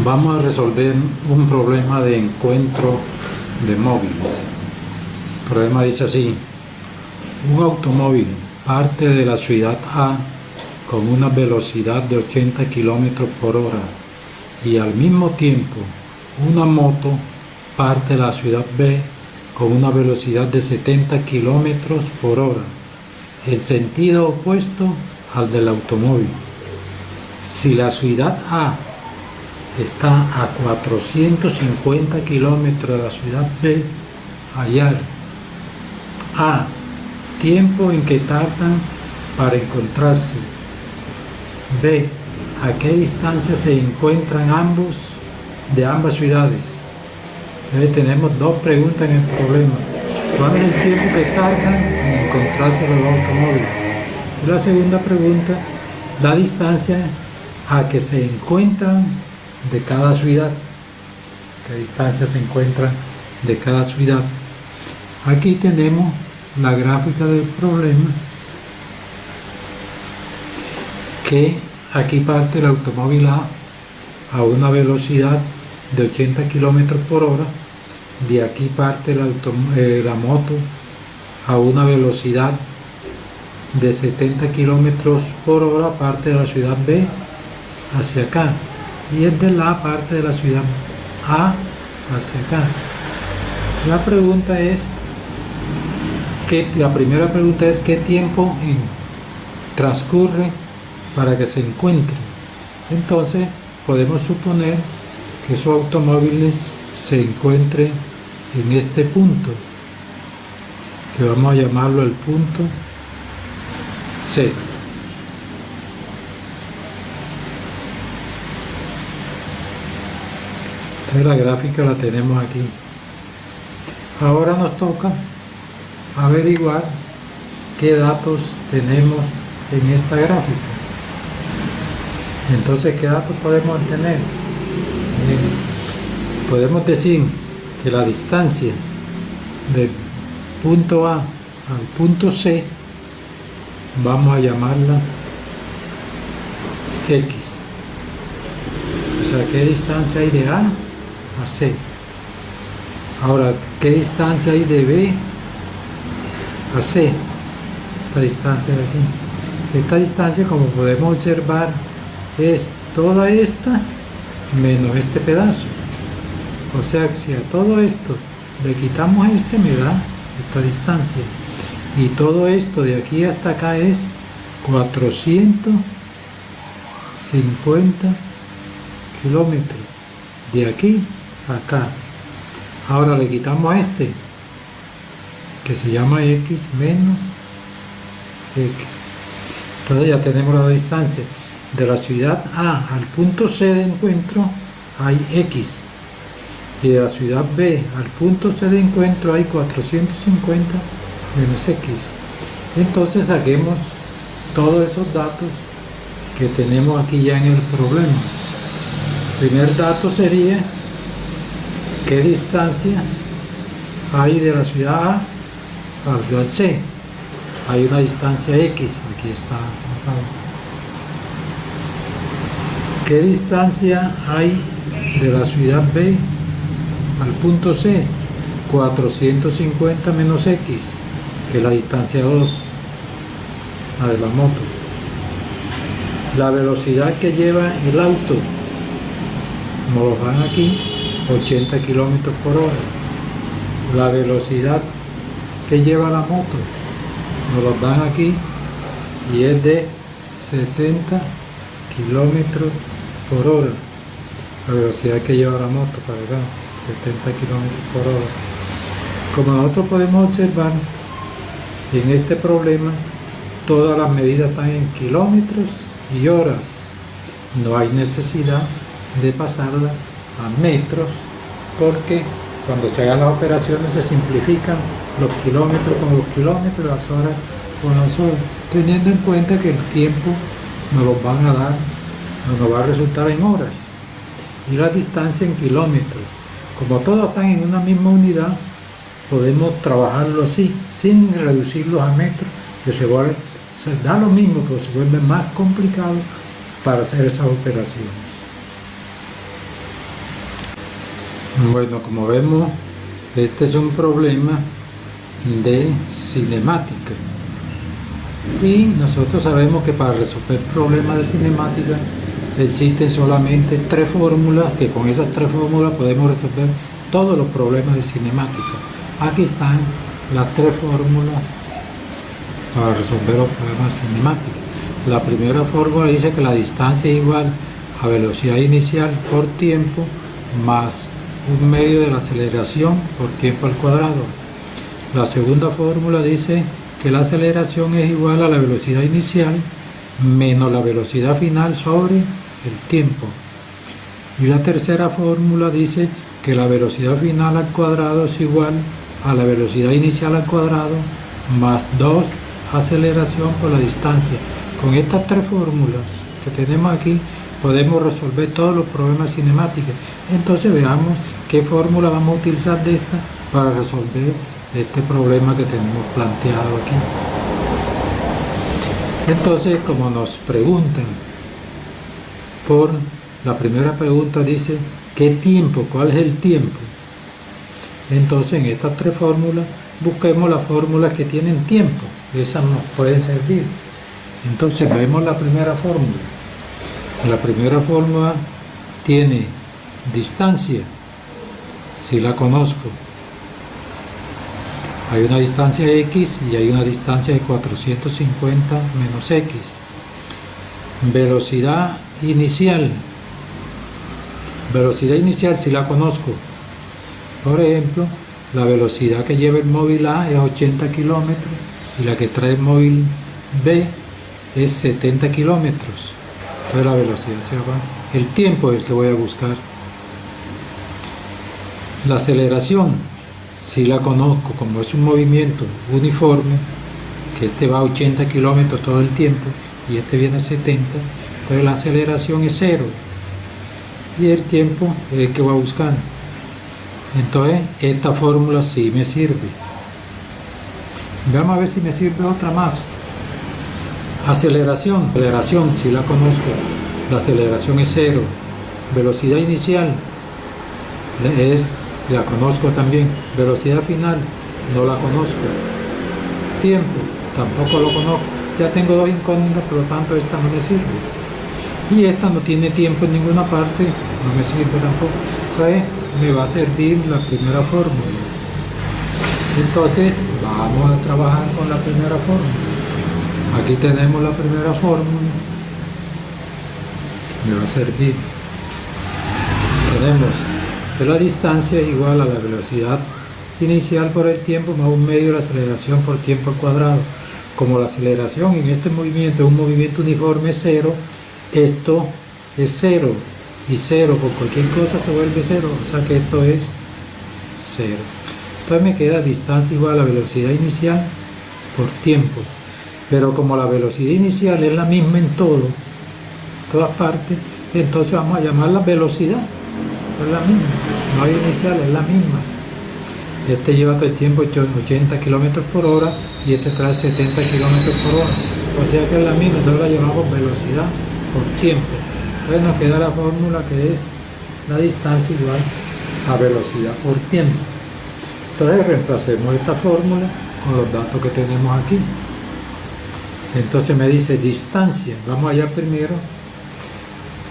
Vamos a resolver un problema de encuentro de móviles. El problema dice así: un automóvil parte de la ciudad A con una velocidad de 80 km por hora y al mismo tiempo una moto parte de la ciudad B con una velocidad de 70 km por hora, en sentido opuesto al del automóvil. Si la ciudad A está a 450 kilómetros de la ciudad B, hallar A. Tiempo en que tardan para encontrarse. B. A qué distancia se encuentran ambos de ambas ciudades. Entonces tenemos dos preguntas en el problema. ¿Cuál es el tiempo que tardan en encontrarse los automóviles? Y la segunda pregunta, la distancia a que se encuentran de cada ciudad. ¿Qué distancia se encuentran de cada ciudad? Aquí tenemos la gráfica del problema, que aquí parte el automóvil a una velocidad de 80 km por hora, de aquí parte la moto a una velocidad de 70 km por hora, parte de la ciudad B hacia acá, y es de la parte de la ciudad A hacia acá. La primera pregunta es ¿qué tiempo transcurre para que se encuentren? Entonces podemos suponer que esos automóviles se encuentren en este punto, que vamos a llamarlo el punto C. Entonces la gráfica la tenemos aquí. Ahora nos toca averiguar qué datos tenemos en esta gráfica. Entonces, ¿qué datos podemos obtener? Podemos decir que la distancia del punto A al punto C vamos a llamarla X. O sea, ¿qué distancia hay de A a C? Ahora, ¿qué distancia hay de B a C? Esta distancia de aquí. Esta distancia, como podemos observar, es toda esta menos este pedazo. O sea que si a todo esto le quitamos este, me da esta distancia. Y todo esto de aquí hasta acá es 450 kilómetros. De aquí a acá. Ahora le quitamos este, que se llama X menos X. Entonces ya tenemos la distancia. De la ciudad A al punto C de encuentro hay X. Y de la ciudad B al punto C de encuentro hay 450 menos X. Entonces saquemos todos esos datos que tenemos aquí ya en el problema. El primer dato sería ¿qué distancia hay de la ciudad A a la ciudad C? Hay una distancia X, aquí está. ¿Qué distancia hay de la ciudad B al punto C? 450 menos X, que es la distancia 2, la de la moto. La velocidad que lleva el auto, nos lo dan aquí, 80 km por hora. La velocidad que lleva la moto, nos lo dan aquí, y es de 70 km por hora. La velocidad que lleva la moto para acá, 70 km por hora. Como nosotros podemos observar, en este problema todas las medidas están en kilómetros y horas. No hay necesidad de pasarla a metros, porque cuando se hagan las operaciones se simplifican los kilómetros con los kilómetros, las horas con las horas, teniendo en cuenta que el tiempo nos lo van a dar, nos va a resultar en horas, y la distancia en kilómetros. Como todos están en una misma unidad, podemos trabajarlo así, sin reducirlos a metros, que se da lo mismo, pero se vuelve más complicado para hacer esas operaciones. Bueno, como vemos, este es un problema de cinemática. Y nosotros sabemos que para resolver problemas de cinemática existen solamente 3 fórmulas, que con esas 3 fórmulas podemos resolver todos los problemas de cinemática. Aquí están las 3 fórmulas para resolver los problemas de cinemática. La primera fórmula dice que la distancia es igual a velocidad inicial por tiempo más un medio de la aceleración por tiempo al cuadrado. La segunda fórmula dice que la aceleración es igual a la velocidad inicial menos la velocidad final sobre el tiempo. Y la tercera fórmula dice que la velocidad final al cuadrado es igual a la velocidad inicial al cuadrado más 2 aceleración por la distancia. Con estas 3 fórmulas que tenemos aquí podemos resolver todos los problemas cinemáticos. Entonces veamos qué fórmula vamos a utilizar de esta para resolver este problema que tenemos planteado aquí. Entonces, como nos preguntan por la primera pregunta, dice ¿qué tiempo? ¿Cuál es el tiempo? Entonces en estas 3 fórmulas busquemos las fórmulas que tienen tiempo, esas nos pueden servir. Entonces vemos la primera fórmula. La primera fórmula tiene distancia, si la conozco. Hay una distancia x y hay una distancia de 450 menos x. Velocidad inicial. Velocidad inicial si la conozco. Por ejemplo, la velocidad que lleva el móvil A es 80 kilómetros y la que trae el móvil B es 70 kilómetros. Entonces la velocidad se va. El tiempo es el que voy a buscar. La aceleración, si la conozco, como es un movimiento uniforme, que este va a 80 kilómetros todo el tiempo y este viene a 70, entonces la aceleración es 0 y el tiempo es el que voy a buscar. Entonces esta fórmula sí me sirve. Vamos a ver si me sirve otra más. Aceleración, si la conozco, la aceleración es 0. Velocidad inicial la conozco también. Velocidad final no la conozco. Tiempo tampoco lo conozco. Ya tengo 2 incógnitas, por lo tanto esta no me sirve. Y esta no tiene tiempo en ninguna parte, no me sirve tampoco. Entonces me va a servir la primera fórmula. Entonces vamos a trabajar con la primera fórmula. Aquí tenemos la primera fórmula. Me va a servir. Tenemos que la distancia es igual a la velocidad inicial por el tiempo más un medio de la aceleración por tiempo al cuadrado. Como la aceleración en este movimiento es un movimiento uniforme 0, esto es 0 y 0 por cualquier cosa se vuelve 0, o sea que esto es 0. Entonces me queda distancia igual a la velocidad inicial por tiempo. Pero como la velocidad inicial es la misma en todas partes, entonces vamos a llamarla velocidad. Es la misma, no hay inicial, es la misma. Este lleva todo el tiempo 80 kilómetros por hora y este trae 70 kilómetros por hora. O sea que es la misma, entonces la llamamos velocidad por tiempo. Entonces nos queda la fórmula que es la distancia igual a velocidad por tiempo. Entonces reemplacemos esta fórmula con los datos que tenemos aquí. Entonces me dice distancia, vamos allá primero,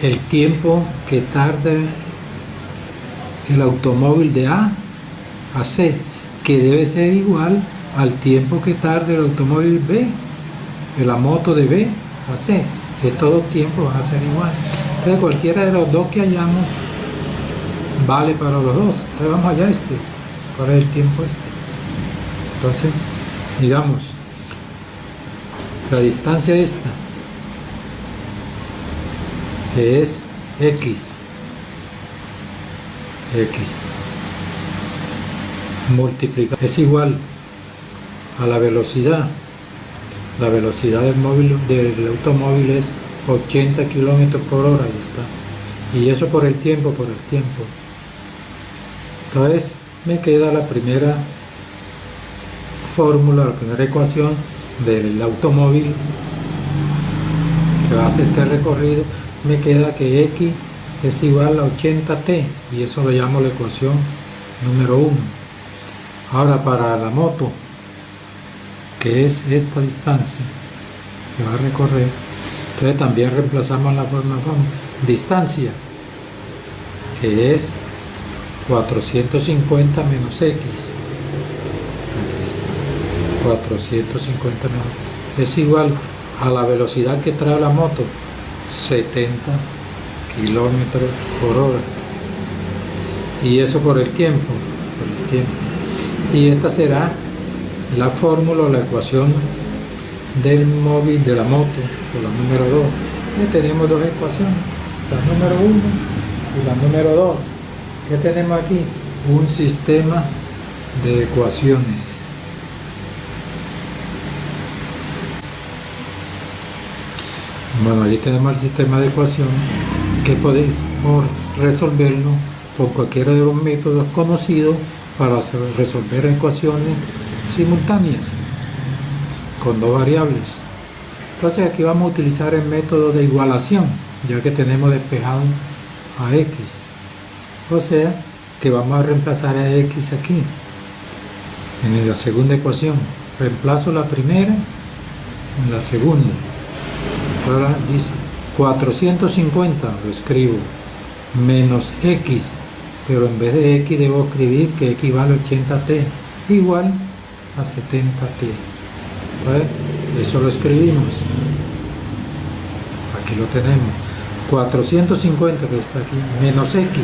el tiempo que tarda el automóvil de A a C, que debe ser igual al tiempo que tarda el automóvil B, de la moto de B a C, que todos los tiempos van a ser igual. Entonces cualquiera de los dos que hayamos vale para los dos. Entonces vamos allá ¿cuál es el tiempo Entonces, digamos, la distancia esta, que es X, multiplica, es igual a la velocidad del automóvil es 80 kilómetros por hora, ahí está, y eso por el tiempo. Entonces me queda la primera fórmula, la primera ecuación del automóvil que va a hacer este recorrido. Me queda que X es igual a 80t, y eso lo llamo la ecuación número 1. Ahora para la moto, que es esta distancia que va a recorrer, entonces también reemplazamos la forma distancia, que es 450 menos x. Aquí está, 450 menos, es igual a la velocidad que trae la moto, 70 kilómetros por hora. Y eso por el tiempo. Y esta será la fórmula o la ecuación del móvil de la moto, o la número 2. Y tenemos dos ecuaciones, la número 1 y la número 2. ¿Qué tenemos aquí? Un sistema de ecuaciones. Bueno, allí tenemos el sistema de ecuaciones que podéis resolverlo por cualquiera de los métodos conocidos para resolver ecuaciones simultáneas con dos variables. Entonces aquí vamos a utilizar el método de igualación, ya que tenemos despejado a x. O sea que vamos a reemplazar a x aquí en la segunda ecuación. Reemplazo la primera en la segunda. Ahora dice 450, lo escribo, menos x, pero en vez de x debo escribir que equivale a 80t, igual a 70t. ¿Vale? Eso lo escribimos. Aquí lo tenemos. 450, que está aquí, menos x,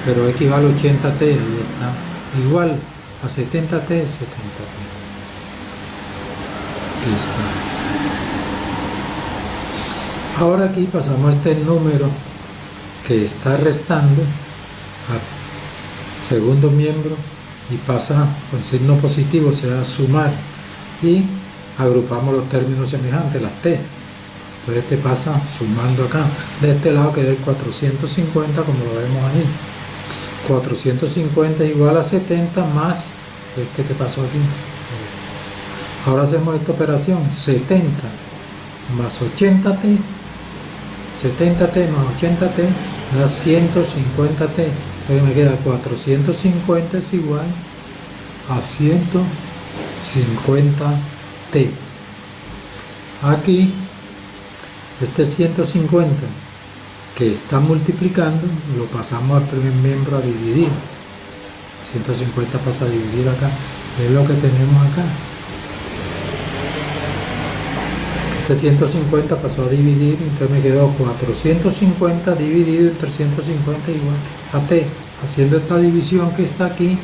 pero equivale a 80t, ahí está, igual a 70t, 70t. Aquí está. Ahora aquí pasamos a este número que está restando al segundo miembro y pasa con signo positivo, o sea, sumar, y agrupamos los términos semejantes, las t. Entonces este pasa sumando acá. De este lado queda el 450, como lo vemos ahí. 450 igual a 70 más este que pasó aquí. Ahora hacemos esta operación, 70 más 80t, 70t más 80t da 150t. Entonces me queda 450 es igual a 150t. Aquí este 150 que está multiplicando lo pasamos al primer miembro a dividir. 150 pasa a dividir acá, es lo que tenemos acá. Este 150 pasó a dividir, entonces me quedó 450 dividido entre 150 igual a t. Haciendo esta división que está aquí,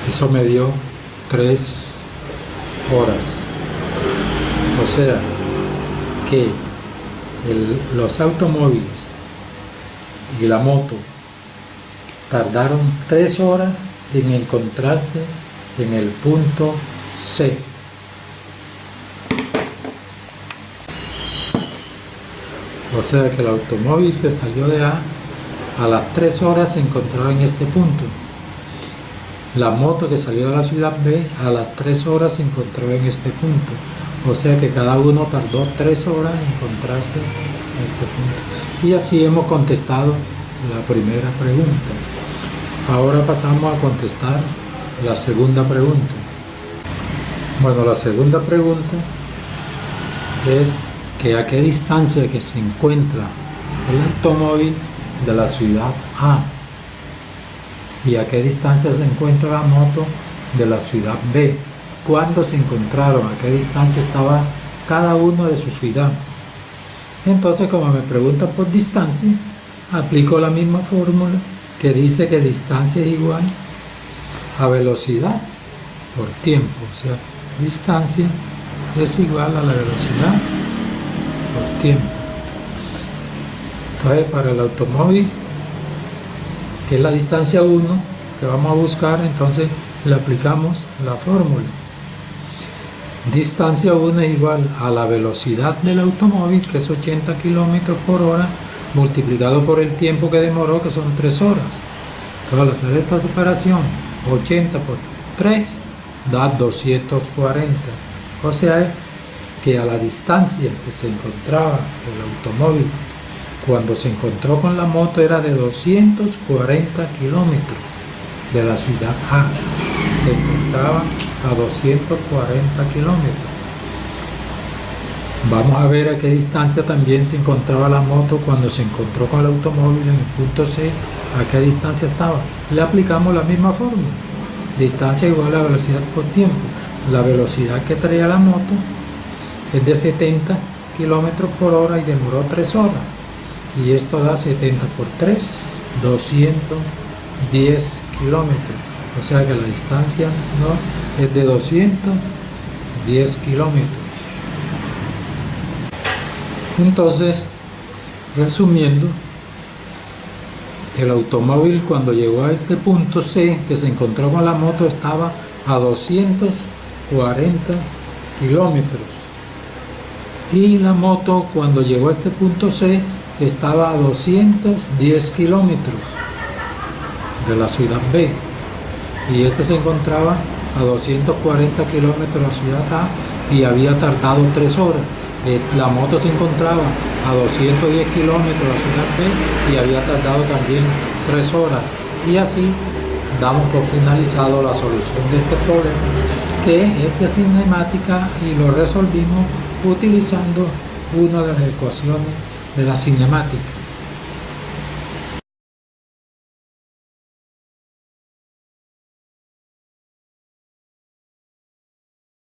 eso me dio 3 horas. O sea que los automóviles y la moto tardaron 3 horas en encontrarse en el punto C. O sea que el automóvil que salió de A las 3 horas se encontraba en este punto. La moto que salió de la ciudad B a las 3 horas se encontró en este punto. O sea que cada uno tardó 3 horas en encontrarse en este punto. Y así hemos contestado la primera pregunta. Ahora pasamos a contestar la segunda pregunta. Bueno, la segunda pregunta es que a qué distancia que se encuentra el automóvil de la ciudad A y a qué distancia se encuentra la moto de la ciudad B. ¿Cuándo se encontraron? ¿A qué distancia estaba cada uno de su ciudad? Entonces, como me preguntan por distancia, aplico la misma fórmula que dice que distancia es igual a velocidad por tiempo. O sea, distancia es igual a la velocidad por tiempo. Entonces, para el automóvil, que es la distancia 1 que vamos a buscar, entonces le aplicamos la fórmula. Distancia 1 es igual a la velocidad del automóvil, que es 80 km por hora, multiplicado por el tiempo que demoró, que son 3 horas. Entonces, al hacer esta operación, 80 por 3 da 240. O sea que a la distancia que se encontraba el automóvil cuando se encontró con la moto era de 240 kilómetros de la ciudad A. Se encontraba a 240 kilómetros. Vamos a ver a qué distancia también se encontraba la moto cuando se encontró con el automóvil en el punto C, a qué distancia estaba. Le aplicamos la misma fórmula. Distancia igual a velocidad por tiempo. La velocidad que traía la moto es de 70 kilómetros por hora y demoró 3 horas. Y esto da 70 por 3, 210 kilómetros. O sea que la distancia no es de 210 kilómetros. Entonces, resumiendo, el automóvil cuando llegó a este punto C, que se encontró con la moto, estaba a 240 kilómetros. Y la moto cuando llegó a este punto C estaba a 210 kilómetros de la ciudad B. Y este se encontraba a 240 kilómetros de la ciudad A y había tardado 3 horas. La moto se encontraba a 210 kilómetros de la ciudad B y había tardado también 3 horas. Y así damos por finalizado la solución de este problema, que es de cinemática, y lo resolvimos utilizando una de las ecuaciones de la cinemática.